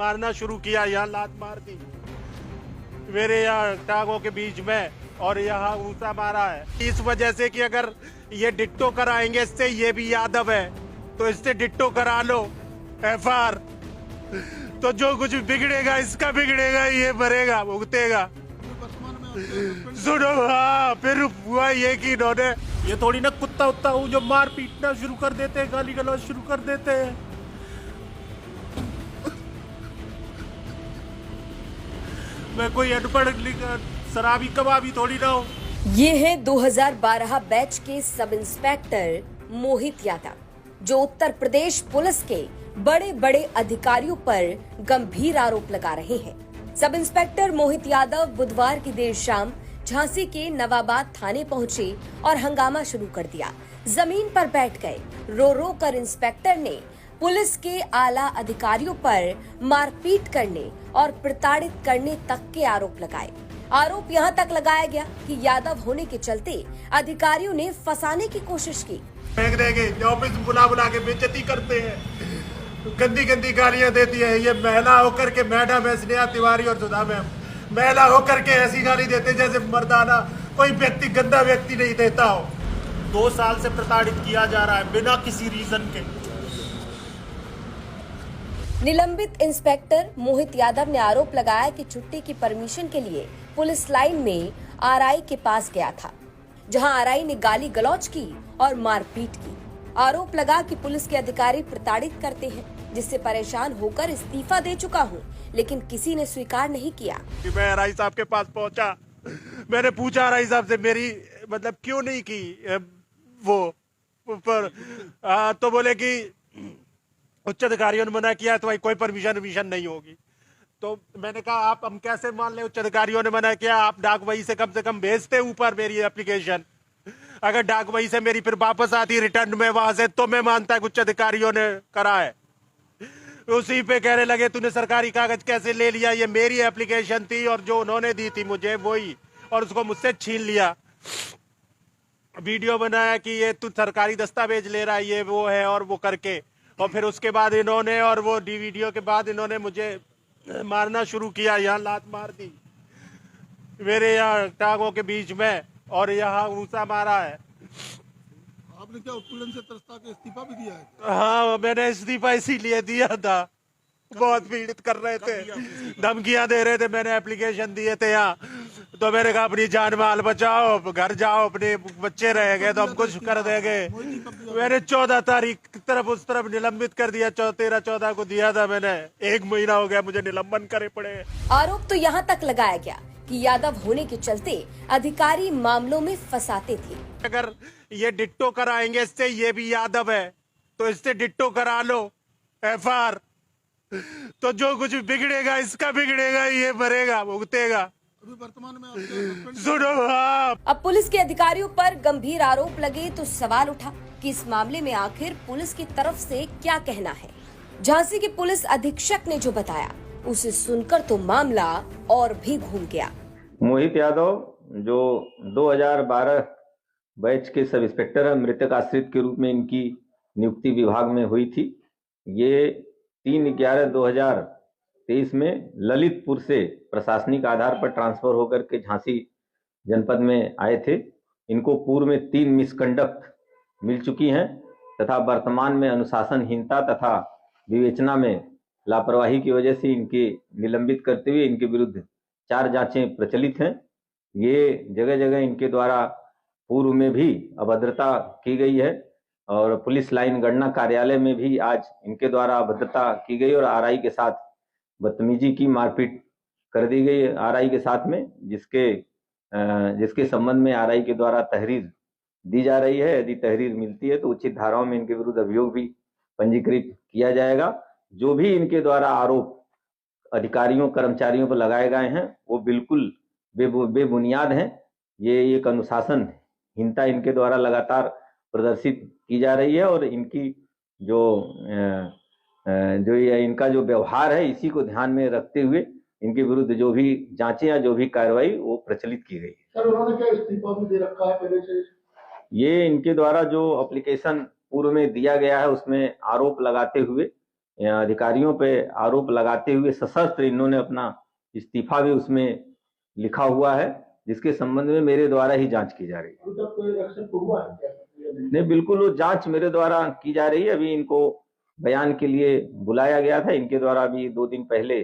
मारना शुरू किया, यहाँ लात मार दी मेरे यहाँ टांगों के बीच में, और यहाँ ऊंचा मारा है इस वजह से कि अगर ये डिट्टो कराएंगे इससे, ये भी यादव है तो इससे डिट्टो करा लो एफआर, तो जो कुछ बिगड़ेगा इसका बिगड़ेगा, ये मरेगा भुगतेगा। सुनो, हाँ फिर हुआ ये कि इन्होंने, ये थोड़ी ना कुत्ता उत्ता हूँ जो मार पीटना शुरू कर देते हैं, गाली गलौज शुरू कर देते हैं। मैं कोई अनपढ़ शराबी कबाबी थोड़ी ना हूँ। ये है 2012 बैच के सब इंस्पेक्टर मोहित यादव, जो उत्तर प्रदेश पुलिस के बड़े बड़े अधिकारियों पर गंभीर आरोप लगा रहे हैं। सब इंस्पेक्टर मोहित यादव बुधवार की देर शाम झांसी के नवाबाद थाने पहुंचे और हंगामा शुरू कर दिया। जमीन पर बैठ गए। रो रो कर इंस्पेक्टर ने पुलिस के आला अधिकारियों पर मारपीट करने और प्रताड़ित करने तक के आरोप लगाए। आरोप यहां तक लगाया गया कि यादव होने के चलते अधिकारियों ने फंसाने की कोशिश की। फेंक देंगे, ऑफिस बुला बुला के बेइज्जती करते हैं, गंदी गंदी गालियां देती है। ये महिला होकर के मैडम है स्नेहा तिवारी और सुधा मैम, महिला होकर के ऐसी गाली देते जैसे मर्दाना कोई व्यक्ति, गंदा व्यक्ति नहीं देता हो। 2 साल से प्रताड़ित किया जा रहा है बिना किसी रीजन के। निलंबित इंस्पेक्टर मोहित यादव ने आरोप लगाया कि छुट्टी की परमिशन के लिए पुलिस लाइन में आरआई के पास गया था, जहां आरआई ने गाली गलौज की और मारपीट की। आरोप लगा कि पुलिस के अधिकारी प्रताड़ित करते हैं, जिससे परेशान होकर इस्तीफा दे चुका हूं, लेकिन किसी ने स्वीकार नहीं किया। मैं आरआई साहब के पास पहुंचा, मैंने पूछा आरआई साहब से मेरी मतलब क्यों नहीं की वो पर, तो बोले कि उच्च अधिकारियों ने मना किया, तो भाई कोई परमिशन नहीं होगी। तो मैंने कहा आप हम कैसे मान ले, उच्च अधिकारियों ने मना किया, आप डाक वही से कम भेजते ऊपर मेरी एप्लीकेशन, अगर डाक वही से मेरी फिर वापस आती रिटर्न में वहां से, तो मैं मानता है उच्च अधिकारियों ने करा है। उसी पे कहने लगे तूने सरकारी कागज कैसे ले लिया, ये मेरी एप्लीकेशन थी और जो उन्होंने दी थी मुझे वही, और उसको मुझसे छीन लिया। वीडियो बनाया कि ये तू सरकारी दस्तावेज ले रहा है, ये वो है और वो करके, और फिर उसके बाद इन्होंने, और वो वीडियो के बाद इन्होंने मुझे मारना शुरू किया, यहाँ लात मार दी मेरे यहाँ टांगों के बीच में, और यहाँ ऊंचा मारा है। आपने क्या उत्पीड़न से त्रस्ता के इस्तीफा भी दिया है? हाँ मैंने इस्तीफा इसीलिए दिया था, बहुत पीड़ित कर रहे थे, धमकियां दे रहे थे, मैंने एप्लीकेशन दिए थे यहाँ, तो मैंने कहा अपनी जान माल बचाओ, घर जाओ, अपने बच्चे रह गए तो हम कुछ कर देंगे। मैंने 14 तारीख तरफ उस तरफ निलंबित कर दिया, 13-14 को दिया था मैंने, 1 महीना हो गया मुझे निलंबन करे पड़े। आरोप तो यहाँ तक लगाया गया कि यादव होने के चलते अधिकारी मामलों में फंसाते थे। अगर ये डिट्टो कराएंगे इससे, ये भी यादव है तो इससे डिट्टो करा लो एफआर, तो जो कुछ बिगड़ेगा इसका बिगड़ेगा, ये मरेगा भुगतेगा। अभी वर्तमान में सुनो, हाँ अब पुलिस के अधिकारियों पर गंभीर आरोप लगे तो सवाल उठा कि इस मामले में आखिर पुलिस की तरफ से क्या कहना है। झांसी के पुलिस अधीक्षक ने जो बताया उसे सुनकर तो मामला और भी घूम गया। मोहित यादव जो 2012 बैच के सब इंस्पेक्टर है, मृतक आश्रित के रूप में इनकी नियुक्ति विभाग में हुई थी। ये 3/11/2023 में ललितपुर से प्रशासनिक आधार पर ट्रांसफर होकर के झांसी जनपद में आए थे। इनको पूर्व में 3 मिसकंडक्ट मिल चुकी हैं तथा वर्तमान में अनुशासनहीनता तथा विवेचना में लापरवाही की वजह से इनके निलंबित करते हुए इनके विरुद्ध 4 जांचें प्रचलित हैं। ये जगह जगह इनके द्वारा पूर्व में भी अभद्रता की गई है और पुलिस लाइन गणना कार्यालय में भी आज इनके द्वारा अभद्रता की गई और आरआई के साथ बदतमीजी की, मारपीट कर दी गई आरआई के साथ में, जिसके संबंध में आरआई के द्वारा तहरीर दी जा रही है। यदि तहरीर मिलती है तो उचित धाराओं में इनके विरुद्ध अभियोग भी पंजीकृत किया जाएगा। जो भी इनके द्वारा आरोप अधिकारियों कर्मचारियों पर लगाए गए हैं वो बिल्कुल बेबुनियाद हैं। ये एक अनुशासनहीनता इनके द्वारा लगातार प्रदर्शित की जा रही है और इनकी इनका जो व्यवहार है इसी को ध्यान में रखते हुए इनके विरुद्ध जो भी जांचें या जो भी कार्रवाई वो प्रचलित की गई है। सर उन्होंने क्या इस्तीफा भी दे रखा है पहले से? ये इनके द्वारा जो एप्लीकेशन पूर्व में दिया गया है उसमें आरोप लगाते हुए अधिकारियों पे आरोप लगाते हुए सशस्त्र इन्होंने अपना इस्तीफा भी उसमें लिखा हुआ है, जिसके संबंध में मेरे द्वारा ही जांच की जा रही है। नहीं, बिल्कुल वो जांच मेरे द्वारा की जा रही है। अभी इनको बयान के लिए बुलाया गया था, इनके द्वारा अभी 2 दिन पहले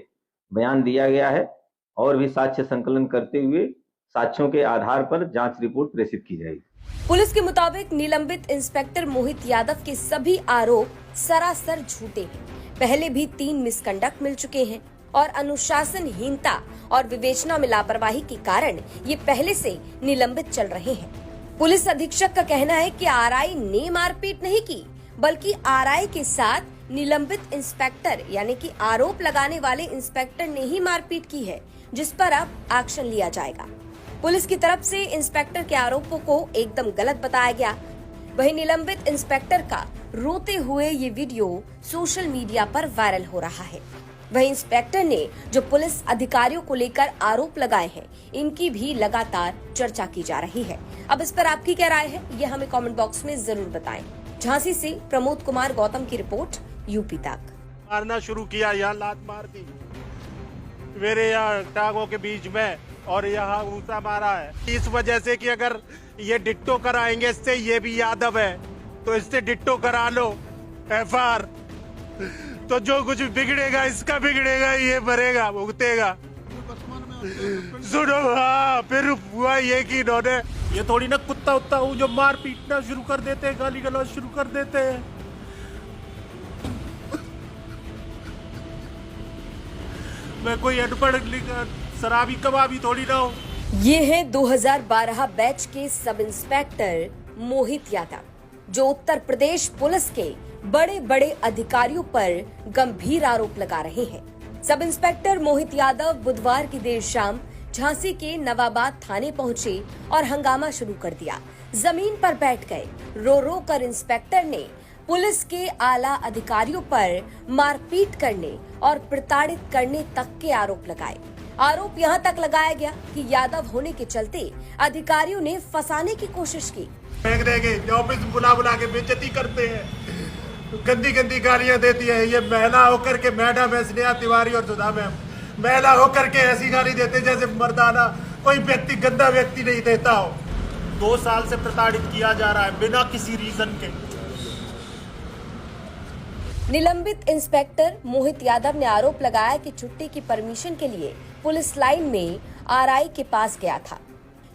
बयान दिया गया है और भी साक्ष्य संकलन करते हुए साक्ष्यों के आधार पर जांच रिपोर्ट प्रेषित की जाएगी। पुलिस के मुताबिक निलंबित इंस्पेक्टर मोहित यादव के सभी आरोप सरासर झूठे हैं। पहले भी 3 मिसकंडक्ट मिल चुके हैं और अनुशासनहीनता और विवेचना में लापरवाही के कारण ये पहले से निलंबित चल रहे हैं। पुलिस अधीक्षक का कहना है कि आरआई ने मारपीट नहीं की, बल्कि आरआई के साथ निलंबित इंस्पेक्टर यानी कि आरोप लगाने वाले इंस्पेक्टर ने ही मारपीट की है, जिस पर अब एक्शन लिया जाएगा। पुलिस की तरफ से इंस्पेक्टर के आरोपों को एकदम गलत बताया गया। वहीं निलंबित इंस्पेक्टर का रोते हुए ये वीडियो सोशल मीडिया पर वायरल हो रहा है। वहीं इंस्पेक्टर ने जो पुलिस अधिकारियों को लेकर आरोप लगाए हैं, इनकी भी लगातार चर्चा की जा रही है। अब इस पर आपकी क्या राय है, ये हमें कमेंट बॉक्स में जरूर बताएं। झांसी से प्रमोद कुमार गौतम की रिपोर्ट, यूपी तक। मारना शुरू किया, यहाँ लात मार दी मेरे यहाँ टांगों के बीच में और यहाँ ऊंचा मारा है, इस वजह से कि अगर ये डिट्टो कराएंगे इससे, ये भी यादव है तो इससे डिट्टो करा लो एफआर, तो जो कुछ बिगड़ेगा इसका बिगड़ेगा, ये मरेगा भुगतेगा। वर्तमान में आपके सुनो, हाँ फिर हुआ ये कि इन्होंने, ये थोड़ी ना कुत्ता उत्ता हूँ जो मार पीटना शुरू कर देते हैं, गाली गलौज शुरू कर देते हैं। मैं कोई अनपढ़ शराबी कबाबी थोड़ी ना हूँ। ये है 2012 बैच के सब इंस्पेक्टर मोहित यादव, जो उत्तर प्रदेश पुलिस के बड़े बड़े अधिकारियों पर गंभीर आरोप लगा रहे हैं। सब इंस्पेक्टर मोहित यादव बुधवार की देर शाम झांसी के नवाबाद थाने पहुंचे और हंगामा शुरू कर दिया। जमीन पर बैठ गए। रो रो कर इंस्पेक्टर ने पुलिस के आला अधिकारियों पर मारपीट करने और प्रताड़ित करने तक के आरोप लगाए। आरोप यहां तक लगाया गया कि यादव होने के चलते अधिकारियों ने फंसाने की कोशिश की। फेंक देंगे, ऑफिस बुला बुला के बेइज्जती करते हैं, गंदी गंदी गालियां देती है। ये महिला होकर के, मैडम है स्नेहा तिवारी और सुधा मैम, महिला होकर के ऐसी गाली देते जैसे मर्दाना कोई व्यक्ति, गंदा व्यक्ति नहीं देता हो। 2 साल से प्रताड़ित किया जा रहा है बिना किसी रीजन के। निलंबित इंस्पेक्टर मोहित यादव ने आरोप लगाया कि छुट्टी की परमिशन के लिए पुलिस लाइन में आरआई के पास गया था,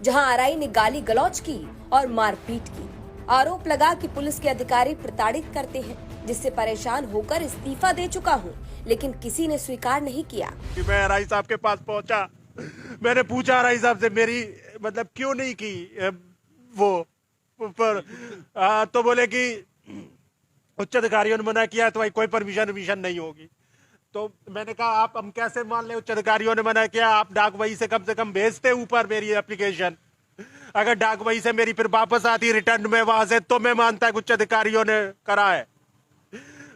जहां आरआई ने गाली गलौज की और मारपीट की। आरोप लगा कि पुलिस के अधिकारी प्रताड़ित करते हैं, जिससे परेशान होकर इस्तीफा दे चुका हूं, लेकिन किसी ने स्वीकार नहीं किया। मैं आरआई साहब के पास पहुंचा, मैंने पूछा आरआई साहब से मेरी मतलब क्यों नहीं की वो पर, तो बोले कि उच्च अधिकारियों ने मना किया तो भाई कोई परमिशन नहीं होगी। तो मैंने कहा आप हम कैसे मान ले, उच्च अधिकारियों ने मना किया, आप डाक वही से कम भेजते ऊपर मेरी एप्लीकेशन। अगर डाक वही से मेरी फिर वापस आती रिटर्न में वहां से, तो मैं मानता है उच्च अधिकारियों ने करा है।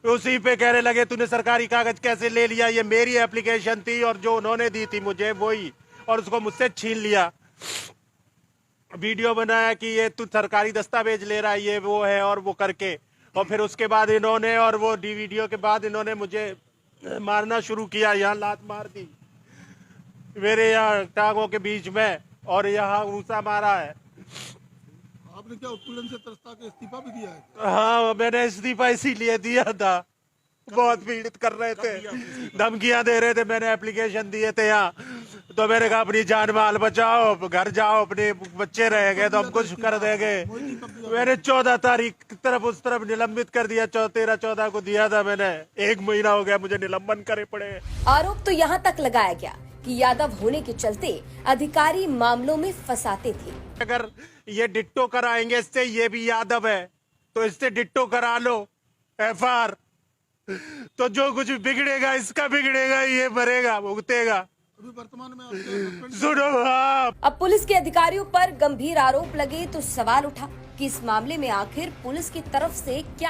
उसी पे कहने लगे तूने सरकारी कागज कैसे ले लिया, ये मेरी एप्लीकेशन थी और जो उन्होंने दी थी मुझे वही, और उसको मुझसे छीन लिया। वीडियो बनाया कि ये तू सरकारी दस्तावेज ले रहा है, ये वो है और वो करके, और फिर उसके बाद इन्होंने, और वो वीडियो के बाद इन्होंने मुझे मारना शुरू किया, यहाँ लात मार दी मेरे यहाँ टांगों के बीच में और यहाँ ऊंचा मारा है। आपने क्या उत्पीड़न से त्रस्ता के इस्तीफा भी दिया है? हाँ, मैंने इस्तीफा इसीलिए दिया था, बहुत पीड़ित कर रहे थे, धमकियां दे रहे थे, मैंने एप्लीकेशन दिए थे यहाँ। तो मैंने कहा अपनी जान माल बचाओ, घर जाओ, अपने बच्चे रह गए तो हम कुछ कर देंगे। मैंने 14 तारीख तरफ उस तरफ निलंबित कर दिया, 13-14 को दिया था मैंने। 1 महीना हो गया मुझे निलंबन करे पड़े। आरोप तो यहाँ तक लगाया गया कि यादव होने के चलते अधिकारी मामलों में फंसाते थे। अगर ये डिट्टो कराएंगे इससे, ये भी यादव है तो इससे डिट्टो करा लो एफआर, तो जो कुछ बिगड़ेगा इसका बिगड़ेगा, ये मरेगा भुगतेगा। अभी वर्तमान में आपके सुनो, हाँ अब पुलिस के अधिकारियों पर गंभीर आरोप लगे तो सवाल उठा कि इस मामले में आखिर पुलिस की तरफ से क्या